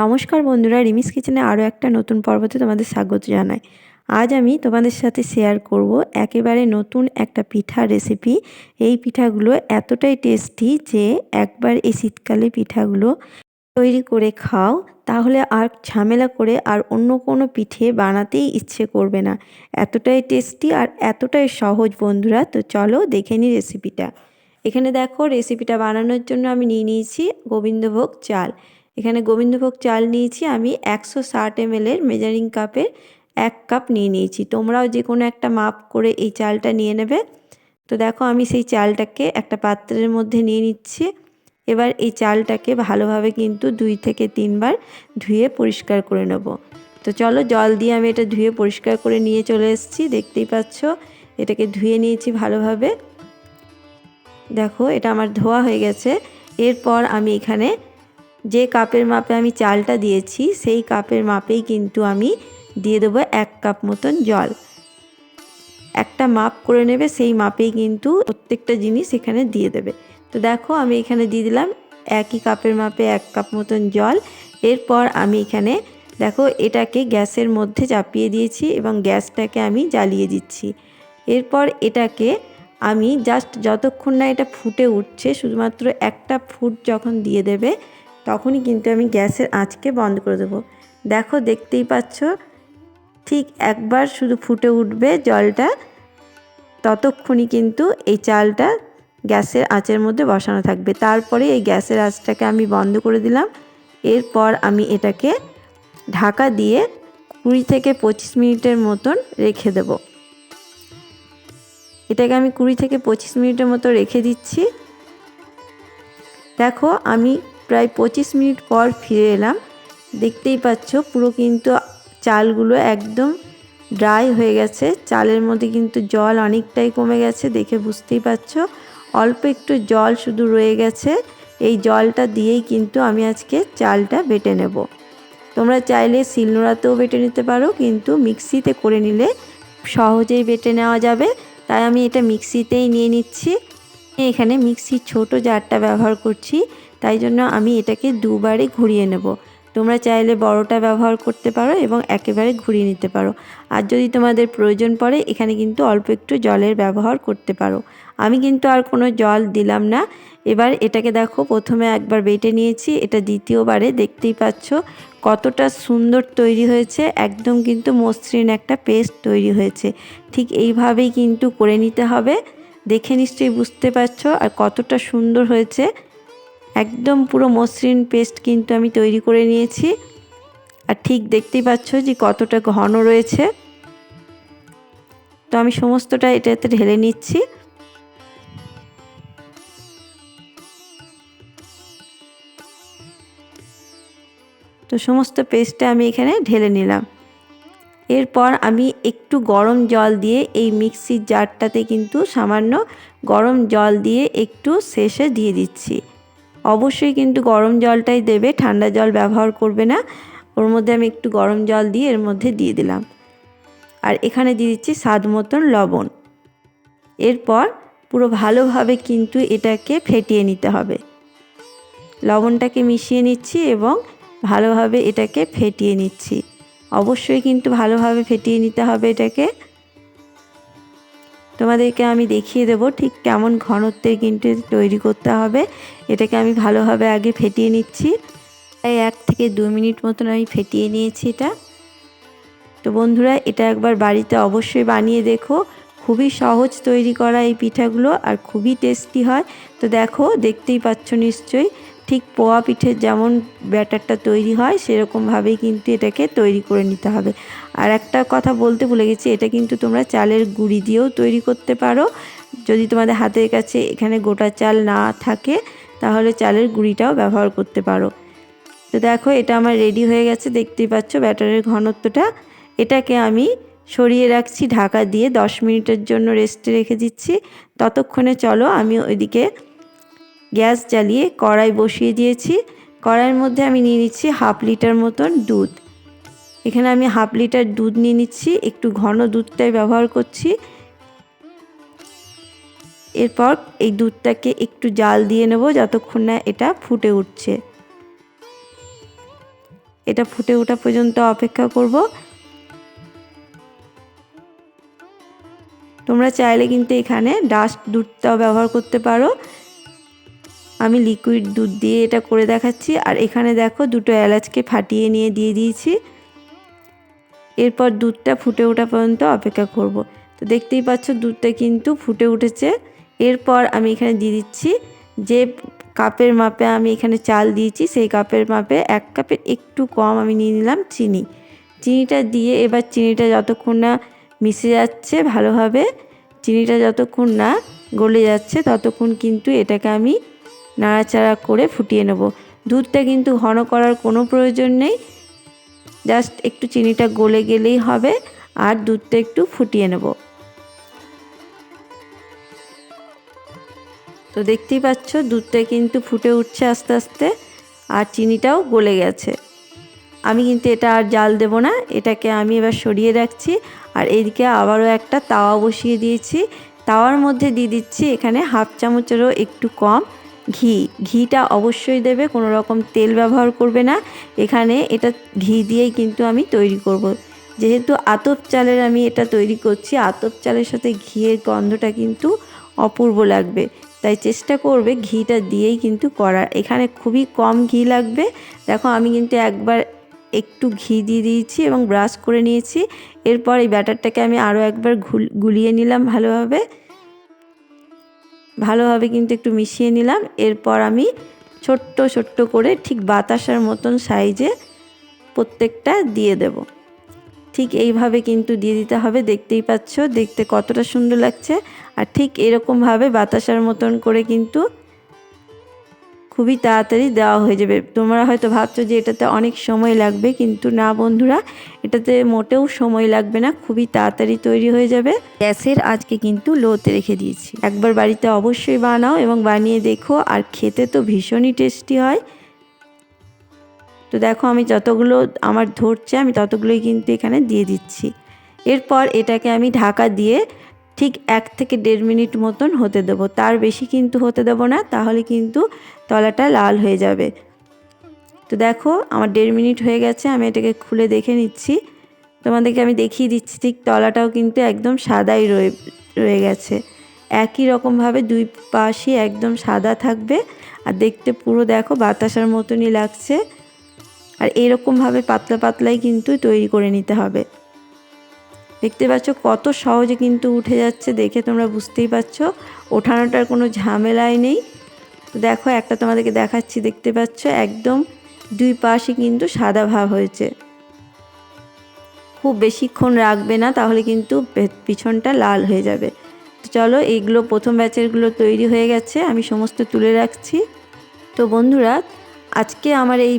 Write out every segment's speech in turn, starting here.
নমস্কার বন্ধুরা, রিমিস কিচেনে আরও একটা নতুন পর্বতে তোমাদের স্বাগত জানাই। আজ আমি তোমাদের সাথে শেয়ার করব একেবারে নতুন একটা পিঠার রেসিপি। এই পিঠাগুলো এতটাই টেস্টি যে একবার এই শীতকালে পিঠাগুলো তৈরি করে খাও তাহলে আর ঝামেলা করে আর অন্য কোনো পিঠে বানাতেই ইচ্ছে করবে না। এতটাই টেস্টি আর এতটাই সহজ বন্ধুরা। তো চলো দেখে নিই রেসিপিটা। এখানে দেখো, রেসিপিটা বানানোর জন্য আমি নিয়ে নিয়েছি গোবিন্দভোগ চাল। এখানে গোবিন্দভোগ চাল নিয়েছি আমি 160 ml মেজারিং কাপের 1 কাপ নিয়ে নিয়েছি। তোমরাও যে কোনো একটা মাপ করে এই চালটা নিয়ে নেবে। তো দেখো, আমি সেই চালটাকে একটা পাত্রের মধ্যে নিয়ে নিচ্ছি। এবার এই চালটাকে ভালোভাবে কিন্তু 2 থেকে 3 বার ধুয়ে পরিষ্কার করে নেব। তো চলো, জল দিয়ে আমি এটা ধুয়ে পরিষ্কার করে নিয়ে চলে এসেছি। দেখতেই পাচ্ছ, এটাকে ধুয়ে নিয়েছি ভালোভাবে। দেখো, এটা আমার ধোয়া হয়ে গেছে। এরপর আমি এখানে যে কাপের মাপে আমি চালটা দিয়েছি সেই কাপের মাপেই কিন্তু আমি দিয়ে দেবো 1 কাপ মতন জল। একটা মাপ করে নেবে, সেই মাপেই কিন্তু প্রত্যেকটা জিনিস এখানে দিয়ে দেবে। তো দেখো, আমি এখানে দিয়ে দিলাম একই কাপের মাপে 1 কাপ মতন জল। এরপর আমি এখানে দেখো এটাকে গ্যাসের মধ্যে চাপিয়ে দিয়েছি এবং গ্যাসটাকে আমি জ্বালিয়ে দিচ্ছি। এরপর এটাকে আমি জাস্ট যতক্ষণ না এটা ফুটে উঠছে, শুধুমাত্র একটা ফুট যখন দিয়ে দেবে তখনই কিন্তু আমি গ্যাসের আঁচকে বন্ধ করে দেবো। দেখো, দেখতেই পাচ্ছ, ঠিক একবার শুধু ফুটে উঠবে জলটা, ততক্ষণই কিন্তু এই চালটা গ্যাসের আঁচের মধ্যে বসানো থাকবে। তারপরে এই গ্যাসের আঁচটাকে আমি বন্ধ করে দিলাম। এরপর আমি এটাকে ঢাকা দিয়ে 20 থেকে 25 মিনিটের মতন রেখে দেব। এটাকে আমি 20 থেকে 25 মিনিটের মতো রেখে দিচ্ছি। দেখো, আমি প্রায় 25 মিনিট পর ফিরে এলাম। দেখতেই পাচ্ছ, পুরো কিন্তু চালগুলো একদম ড্রাই হয়ে গেছে। চালের মধ্যে কিন্তু জল অনেকটাই কমে গেছে, দেখে বুঝতেই পারছো। অল্প একটু জল শুধু রয়ে গেছে। এই জলটা দিয়েই কিন্তু আমি আজকে চালটা বেটে নেব। তোমরা চাইলে শিলনোড়াতেও বেটে নিতে পারো, কিন্তু মিক্সিতে করে নিলে সহজেই বেটে নেওয়া যাবে। তাই আমি এটা মিক্সিতেই নিয়ে নিচ্ছি। এখানে মিক্সির ছোট জারটা ব্যবহার করছি, তাই জন্য আমি এটাকে দুবারে ঘুরিয়ে নেব। তোমরা চাইলে বড়টা ব্যবহার করতে পারো এবং একেবারে ঘুরিয়ে নিতে পারো। আর যদি তোমাদের প্রয়োজন পড়ে এখানে কিন্তু অল্প একটু জলের ব্যবহার করতে পারো। আমি কিন্তু আর কোনো জল দিলাম না। এবার এটাকে দেখো, প্রথমে একবার বেটে নিয়েছি, এটা দ্বিতীয়বারে। দেখতেই পাচ্ছ কতটা সুন্দর তৈরি হয়েছে। একদম কিন্তু মসৃণ একটা পেস্ট তৈরি হয়েছে। ঠিক এইভাবেই কিন্তু করে নিতে হবে। দেখে নিশ্চয়ই বুঝতে পারছো আর কতটা সুন্দর হয়েছে। একদম পুরো মসৃণ পেস্ট কিন্তু আমি তৈরি করে নিয়েছি। আর ঠিক দেখতেই পাচ্ছ যে কতটা ঘন রয়েছে। তো আমি সমস্তটা এটাতে ঢেলে নিচ্ছি। তো সমস্ত পেস্টটা আমি এখানে ঢেলে নিলাম। এরপর আমি একটু গরম জল দিয়ে এই মিক্সির জারটাতে কিন্তু সামান্য গরম জল দিয়ে একটু শেষে দিয়ে দিচ্ছি। অবশ্যই কিন্তু গরম জলটাই দেবে, ঠান্ডা জল ব্যবহার করবে না। ওর মধ্যে আমি একটু গরম জল দিয়ে এর মধ্যে দিয়ে দিলাম। আর এখানে দিয়ে দিচ্ছি স্বাদ মতন লবণ। এরপর পুরো ভালোভাবে কিন্তু এটাকে ফেটিয়ে নিতে হবে। লবণটাকে মিশিয়ে নিচ্ছি এবং ভালোভাবে এটাকে ফেটিয়ে নিচ্ছি। অবশ্যই কিন্তু ভালোভাবে ফেটিয়ে নিতে হবে এটাকে। তোমাদেরকে আমি দেখিয়ে দেব ঠিক কেমন ঘনত্বের কিন্তু তৈরি করতে হবে। এটাকে আমি ভালোভাবে আগে ফেটিয়ে নিচ্ছি। প্রায় 1 থেকে 2 মিনিট মতন আমি ফেটিয়ে নিয়েছি এটা। তো বন্ধুরা, এটা একবার বাড়িতে অবশ্যই বানিয়ে দেখো। খুবই সহজ তৈরি করা এই পিঠাগুলো আর খুবই টেস্টি হয়। তো দেখো, দেখতেই পাচ্ছ নিশ্চয়ই, ঠিক পোয়া পিঠের যেমন ব্যাটারটা তৈরি হয় সেরকমভাবেই কিন্তু এটাকে তৈরি করে নিতে হবে। আর একটা কথা বলতে ভুলে গেছি, এটা কিন্তু তোমরা চালের গুঁড়ি দিয়েও তৈরি করতে পারো। যদি তোমাদের হাতের কাছে এখানে গোটা চাল না থাকে তাহলে চালের গুঁড়িটাও ব্যবহার করতে পারো। তো দেখো, এটা আমার রেডি হয়ে গেছে। দেখতেই পাচ্ছ ব্যাটারের ঘনত্বটা। এটাকে আমি সরিয়ে রাখছি ঢাকা দিয়ে, 10 মিনিটের জন্য রেস্টে রেখে দিচ্ছি। ততক্ষণে চলো, আমি ওইদিকে গ্যাস জ্বালিয়ে কড়াই বসিয়ে দিয়েছি। কড়াইয়ের মধ্যে আমি নিয়ে নিচ্ছি 1/2 লিটার মতন দুধ। এখানে আমি 1/2 লিটার দুধ নিয়ে নিচ্ছি, একটু ঘন দুধটাই ব্যবহার করছি। এরপর এই দুধটাকে একটু জাল দিয়ে নেব যতক্ষণ না এটা ফুটে উঠছে। এটা ফুটে ওঠা পর্যন্ত অপেক্ষা করব। তোমরা চাইলে কিন্তু এখানে ডাস্ট দুধটাও ব্যবহার করতে পারো। আমি লিকুইড দুধ দিয়ে এটা করে দেখাচ্ছি। আর এখানে দেখো দুটো এলাচকে ফাটিয়ে নিয়ে দিয়ে দিয়েছি। এরপর দুধটা ফুটে ওঠা পর্যন্ত অপেক্ষা করব। তো দেখতেই পাচ্ছ দুধটা কিন্তু ফুটে উঠেছে। এরপর আমি এখানে দিয়ে দিচ্ছি যে কাপের মাপে আমি এখানে চাল দিয়েছি, সেই কাপের মাপে 1 কাপের একটু কম আমি নিয়ে নিলাম চিনি। চিনিটা দিয়ে এবার চিনিটা যতক্ষণ না মিশে যাচ্ছে ভালোভাবে, চিনিটা যতক্ষণ না গলে যাচ্ছে ততক্ষণ কিন্তু এটাকে আমি নাড়াচাড়া করে ফুটিয়ে নেব। দুধটা কিন্তু ঘন করার কোনো প্রয়োজন নেই, জাস্ট একটু চিনিটা গলে গেলেই হবে। আর দুধটা একটু ফুটিয়ে নেব। তো দেখতেই পাচ্ছ দুধটা কিন্তু ফুটে উঠছে আস্তে আস্তে, আর চিনিটাও গলে গেছে। আমি কিন্তু এটা আর জাল দেব না, এটাকে আমি এবার সরিয়ে রাখছি। আর এইদিকে আবারও একটা তাওয়া বসিয়ে দিয়েছি। তাওয়ার মধ্যে দিয়ে দিচ্ছি এখানে 1/2 চামচেরও একটু কম ঘি। ঘিটা অবশ্যই দেবে, কোনো রকম তেল ব্যবহার করবে না। এখানে এটা ঘি দিয়েই কিন্তু আমি তৈরি করব। যেহেতু আতপ চালের আমি এটা তৈরি করছি, আতপ চালের সাথে ঘিয়ের গন্ধটা কিন্তু অপূর্ব লাগবে। তাই চেষ্টা করবে ঘিটা দিয়েই কিন্তু করার। এখানে খুবই কম ঘি লাগবে। দেখো আমি কিন্তু একবার একটু ঘি দিয়ে দিয়েছি এবং ব্রাশ করে নিয়েছি। এরপর এই ব্যাটারটাকে আমি আরও একবার গুলিয়ে নিলাম ভালোভাবে কিন্তু একটু মিশিয়ে নিলাম। এরপর আমি ছোট্ট ছোট্ট করে ঠিক বাতাসার মতন সাইজে প্রত্যেকটা দিয়ে দেব। ঠিক এইভাবে কিন্তু দিয়ে দিতে হবে। দেখতেই পাচ্ছ দেখতে কতটা সুন্দর লাগছে। আর ঠিক এরকমভাবে বাতাসার মতন করে কিন্তু খুবই তাড়াতাড়ি দেওয়া হয়ে যাবে। তোমরা হয়তো ভাবছো যে এটাতে অনেক সময় লাগবে, কিন্তু না বন্ধুরা, এটাতে মোটেও সময় লাগবে না, খুবই তাড়াতাড়ি তৈরি হয়ে যাবে। গ্যাসের আজকে কিন্তু লোতে রেখে দিয়েছি। একবার বাড়িতে অবশ্যই বানাও এবং বানিয়ে দেখো, আর খেতে তো ভীষণই টেস্টি হয়। তো দেখো আমি যতগুলো আমার ধরছে আমি ততগুলোই কিন্তু এখানে দিয়ে দিচ্ছি। এরপর এটাকে আমি ঢাকা দিয়ে ঠিক 1 থেকে 1.5 মিনিট মতন হতে দেব। তার বেশি কিন্তু হতে দেব না, তাহলে কিন্তু তলাটা লাল হয়ে যাবে। তো দেখো আমার 1.5 মিনিট হয়ে গেছে। আমি এটাকে খুলে দেখে নিচ্ছি, তোমাদেরকে আমি দেখিয়ে দিচ্ছি। ঠিক তলাটাও কিন্তু একদম সাদাই রয়ে গেছে। একই রকমভাবে দুই পাশই একদম সাদা থাকবে। আর দেখতে পুরো দেখো বাতাসার মতনই লাগছে। আর এরকমভাবে পাতলা পাতলাই কিন্তু তৈরি করে নিতে হবে। দেখতে পাচ্ছ কত সহজে কিন্তু উঠে যাচ্ছে, দেখে তোমরা বুঝতেই পারছো ওঠানোটার কোনো ঝামেলাই নেই। তো দেখো একটা তোমাদেরকে দেখাচ্ছি, দেখতে পাচ্ছ একদম দুই পাশে কিন্তু সাদা ভাব হয়েছে। খুব বেশিক্ষণ রাখবে না, তাহলে কিন্তু পিছনটা লাল হয়ে যাবে। তো চলো এইগুলো প্রথম ব্যাচেরগুলো তৈরি হয়ে গেছে, আমি সমস্ত তুলে রাখছি। তো বন্ধুরা আজকে আমার এই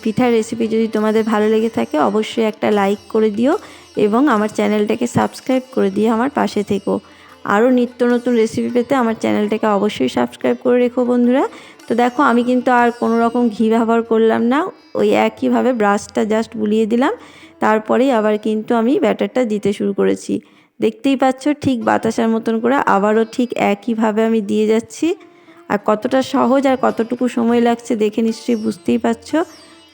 পিঠার রেসিপি যদি তোমাদের ভালো লেগে থাকে অবশ্যই একটা লাইক করে দিও এবং আমার চ্যানেলটাকে সাবস্ক্রাইব করে দিয়ে আমার পাশে থেকো। আরও নিত্য নতুন রেসিপি পেতে আমার চ্যানেলটাকে অবশ্যই সাবস্ক্রাইব করে রেখো বন্ধুরা। তো দেখো আমি কিন্তু আর কোনো রকম ঘি ব্যবহার করলাম না, ওই একইভাবে ব্রাশটা জাস্ট বুলিয়ে দিলাম। তারপরেই আবার কিন্তু আমি ব্যাটারটা দিতে শুরু করেছি। দেখতেই পাচ্ছ ঠিক বাতাসার মতন করে আবারও ঠিক একইভাবে আমি দিয়ে যাচ্ছি। আর কতটা সহজ আর কতটুকু সময় লাগছে দেখে নিশ্চয়ই বুঝতেই পারছো।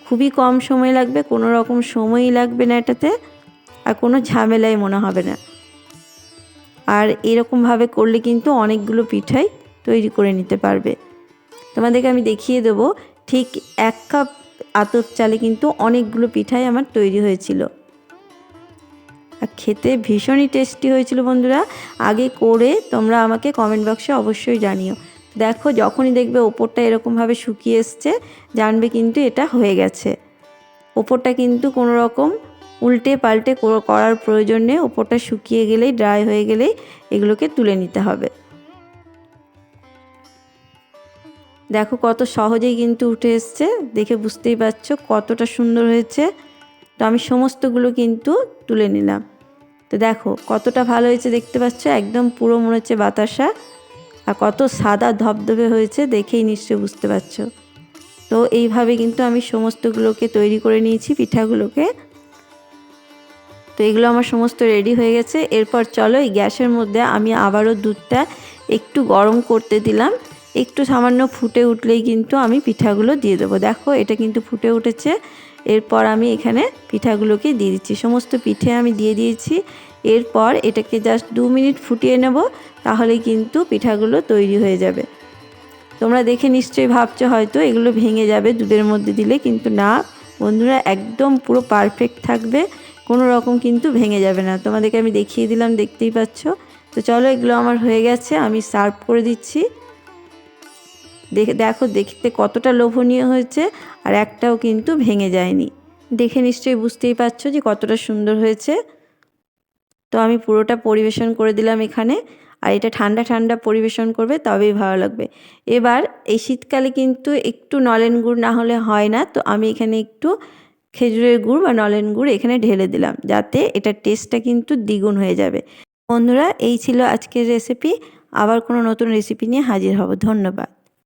খুবই কম সময় লাগবে, কোনো রকম সময়ই লাগবে না এটাতে, আর কোনো ঝামেলাই মনে হবে না। আর এরকমভাবে করলে কিন্তু অনেকগুলো পিঠাই তৈরি করে নিতে পারবে। তোমাদেরকে আমি দেখিয়ে দেবো ঠিক 1 কাপ আতপ চালে কিন্তু অনেকগুলো পিঠাই আমার তৈরি হয়েছিল। আর খেতে ভীষণই টেস্টি হয়েছিল বন্ধুরা। আগে করে তোমরা আমাকে কমেন্ট বক্সে অবশ্যই জানিও। দেখো যখনই দেখবে ওপরটা এরকমভাবে শুকিয়ে এসছে জানবে কিন্তু এটা হয়ে গেছে। ওপরটা কিন্তু কোনো রকম উল্টে পাল্টে করার প্রয়োজন নেই। ওপরটা শুকিয়ে গেলেই, ড্রাই হয়ে গেলেই এগুলোকে তুলে নিতে হবে। দেখো কত সহজেই কিন্তু উঠে এসছে, দেখে বুঝতেই পারছো কতটা সুন্দর হয়েছে। তো আমি সমস্তগুলো কিন্তু তুলে নিলাম। তো দেখো কতটা ভালো হয়েছে দেখতে পাচ্ছ, একদম পুরো মনে হচ্ছে বাতাসা। আর কত সাদা ধবধবে হয়েছে দেখেই নিশ্চয়ই বুঝতে পারছো। তো এইভাবে কিন্তু আমি সমস্তগুলোকে তৈরি করে নিয়েছি পিঠাগুলোকে। তো এগুলো আমার সমস্ত রেডি হয়ে গেছে। এরপর চলো এই গ্যাসের মধ্যে আমি আবারও দুধটা একটু গরম করতে দিলাম। একটু সামান্য ফুটে উঠলেই কিন্তু আমি পিঠাগুলো দিয়ে দেবো। দেখো এটা কিন্তু ফুটে উঠেছে। এরপর আমি এখানে পিঠাগুলোকে দিয়ে দিচ্ছি, সমস্ত পিঠে আমি দিয়ে দিয়েছি। এরপর এটাকে জাস্ট 2 মিনিট ফুটিয়ে নেব, তাহলে কিন্তু পিঠাগুলো তৈরি হয়ে যাবে। তোমরা দেখে নিশ্চয়ই ভাবছো হয়তো এগুলো ভেঙে যাবে দুধের মধ্যে দিলে, কিন্তু না বন্ধুরা, একদম পুরো পারফেক্ট থাকবে, কোনো রকম কিন্তু ভেঙে যাবে না। তোমাদেরকে আমি দেখিয়ে দিলাম, দেখতেই পাচ্ছ। তো চলো, এগুলো আমার হয়ে গেছে, আমি সার্ভ করে দিচ্ছি। দেখো দেখতে কতটা লোভনীয় হয়েছে, আর একটাও কিন্তু ভেঙে যায়নি। দেখে নিশ্চয়ই বুঝতেই পারছো যে কতটা সুন্দর হয়েছে। তো আমি পুরোটা পরিবেশন করে দিলাম এখানে, আর এটা ঠান্ডা ঠান্ডা পরিবেশন করবে, তবেই ভালো লাগবে। এবার এই শীতকালে কিন্তু একটু নলেন গুড় না হলে হয় না, তো আমি এখানে একটু খেজুরের গুড় বা নলেন গুড় এখানে ঢেলে দিলাম, যাতে এটার টেস্টটা কিন্তু দ্বিগুণ হয়ে যাবে। বন্ধুরা, এই ছিল আজকের রেসিপি। আবার কোনো নতুন রেসিপি নিয়ে হাজির হব। ধন্যবাদ।